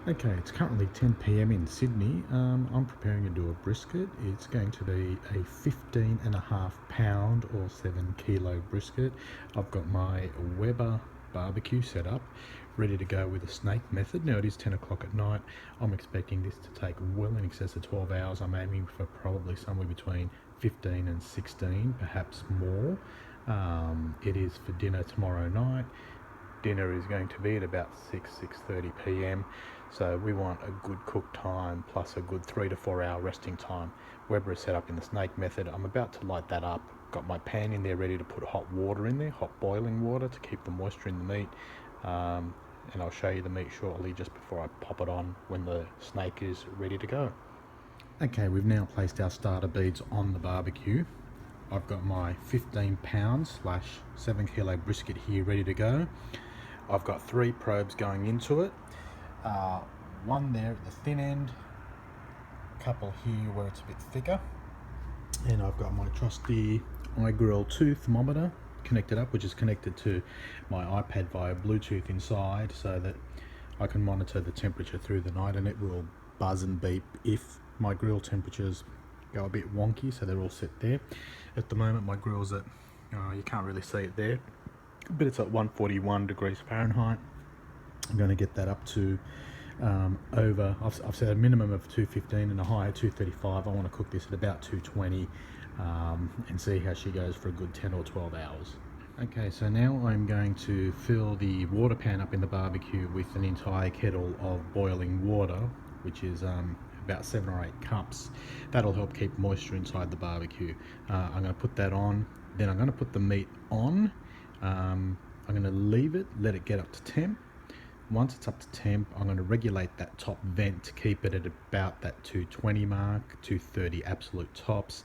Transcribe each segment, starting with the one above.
Okay, it's currently 10 p.m. in Sydney. I'm preparing to do a brisket. It's going to be a 15.5 pound or 7 kilo brisket. I've got my Weber barbecue set up, ready to go with a snake method. Now it is 10 o'clock at night. I'm expecting this to take well in excess of 12 hours. I'm aiming for probably somewhere between 15 and 16, perhaps more. It is for dinner tomorrow night. Dinner is going to be at about 6:30 p.m. So we want a good cook time plus a good 3 to 4 hour resting time. Weber is set up in the snake method. I'm about to light that up. Got my pan in there ready to put hot water in there, hot boiling water to keep the moisture in the meat. And I'll show you the meat shortly just before I pop it on when the snake is ready to go. Okay, we've now placed our starter beads on the barbecue. I've got my 15 pound / 7 kilo brisket here ready to go. I've got 3 probes going into it. One there at the thin end, a couple here where it's a bit thicker, and I've got my trusty iGrill 2 thermometer connected up, which is connected to my iPad via Bluetooth inside, so that I can monitor the temperature through the night, and it will buzz and beep if my grill temperatures go a bit wonky. So they're all set there. At the moment my grill's at, you can't really see it there, but it's at 141 degrees Fahrenheit. I'm going to get that up to I've set a minimum of 215 and a high of 235. I want to cook this at about 220 and see how she goes for a good 10 or 12 hours. Okay, so now I'm going to fill the water pan up in the barbecue with an entire kettle of boiling water, which is about 7 or 8 cups. That'll help keep moisture inside the barbecue. I'm going to put that on, then I'm going to put the meat on. I'm going to leave it, let it get up to temp. Once it's up to temp, I'm going to regulate that top vent to keep it at about that 220 mark, 230 absolute tops.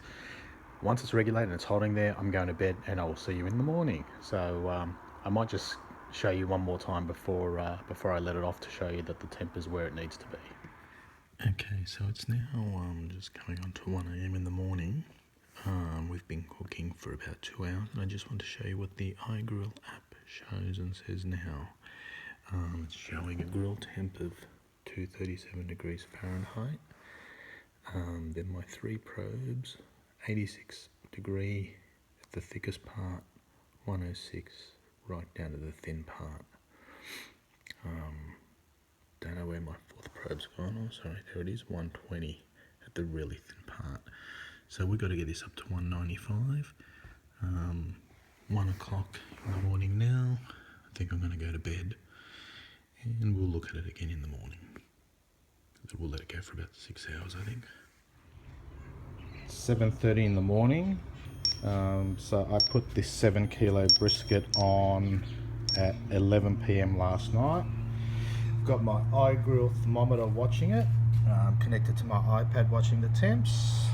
Once it's regulated and it's holding there, I'm going to bed and I will see you in the morning. So I might just show you one more time before I let it off to show you that the temp is where it needs to be. Okay, so it's now just coming on to 1 a.m. in the morning. We've been cooking for about 2 hours, and I just want to show you what the iGrill app shows and says now. It's showing a grill temp of 237 degrees Fahrenheit. Then my 3 probes, 86 degree at the thickest part, 106 right down to the thin part. Don't know where my 4th probe's gone. Oh, sorry, there it is, 120 at the really thin part. So we've got to get this up to 195. 1 o'clock in the morning now. I think I'm going to go to bed, and we'll look at it again in the morning. We'll let it go for about 6 hours, I think. 7:30 in the morning. So I put this 7 kilo brisket on at 11 p.m. last night. Got my iGrill thermometer watching it. Connected to my iPad watching the temps.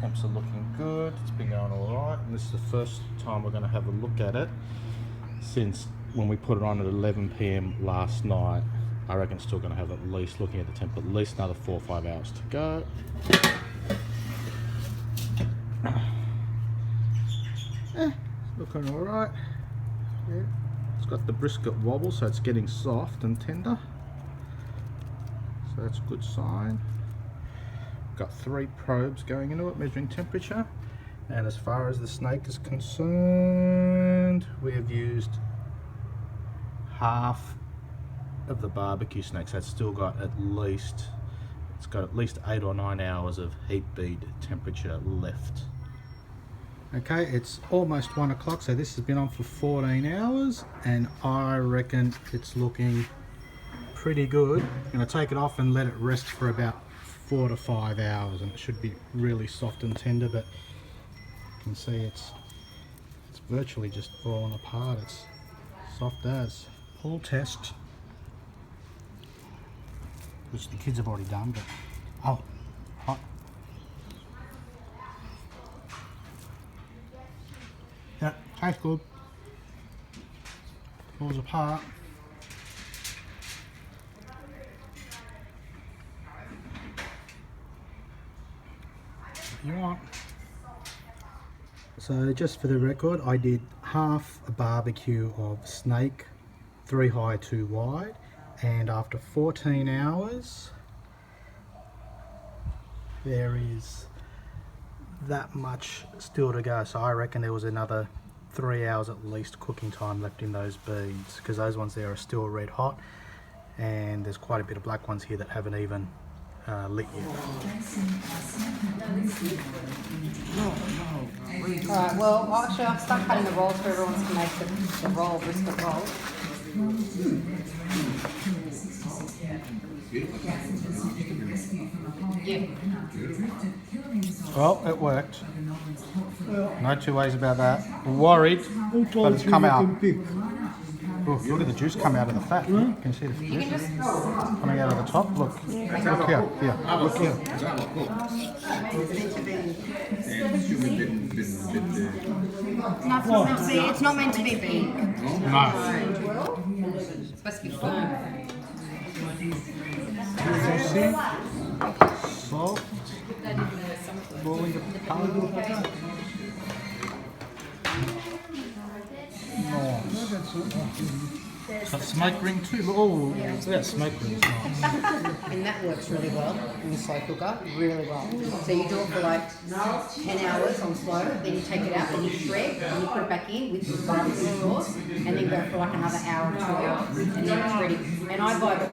Temps are looking good. It's been going all right, and this is the first time we're going to have a look at it since when we put it on at 11 p.m. last night. I reckon it's still going to have, at least, looking at the temp, at least another 4 or 5 hours to go. Looking all right. Yeah, it's got the brisket wobble, so it's getting soft and tender. So that's a good sign. Got 3 probes going into it, measuring temperature. And as far as the snake is concerned, we have used half of the barbecue snake, so it's still got at least 8 or 9 hours of heat bead temperature left. Okay, it's almost 1 o'clock, so this has been on for 14 hours, and I reckon it's looking pretty good. I'm going to take it off and let it rest for about 4 to 5 hours, and it should be really soft and tender, but you can see it's virtually just falling apart. It's soft as. Pull test, which the kids have already done, but oh, hot. Yeah, tastes good. Falls apart. What you want. So just for the record, I did half a barbecue of snake, 3 high, 2 wide, And after 14 hours, there is that much still to go. So I reckon there was another 3 hours at least cooking time left in those beads, because those ones there are still red hot, and there's quite a bit of black ones here that haven't even lit yet. Alright, well actually I've started cutting the rolls for everyone to make the roll, brisket roll. Yeah. Well, it worked. No two ways about that. Worried, but it's come out. Look, look at the juice come out of the fat. You can see the juice coming out of the top. Look, look here, here, look here. No, it's not meant to be big. No. It's supposed to be firm. Juicy, soft, rolling apart. Nice. Got smoke ring too. Oh, yeah, smoke ring is nice. And that works really well in the slow cooker, really well. So you do it for like 10 hours on slow, then you take it out, then you shred, and you put it back in with the barbecue sauce, and then go for like another hour or 2 hours, and then it's ready. And I buy the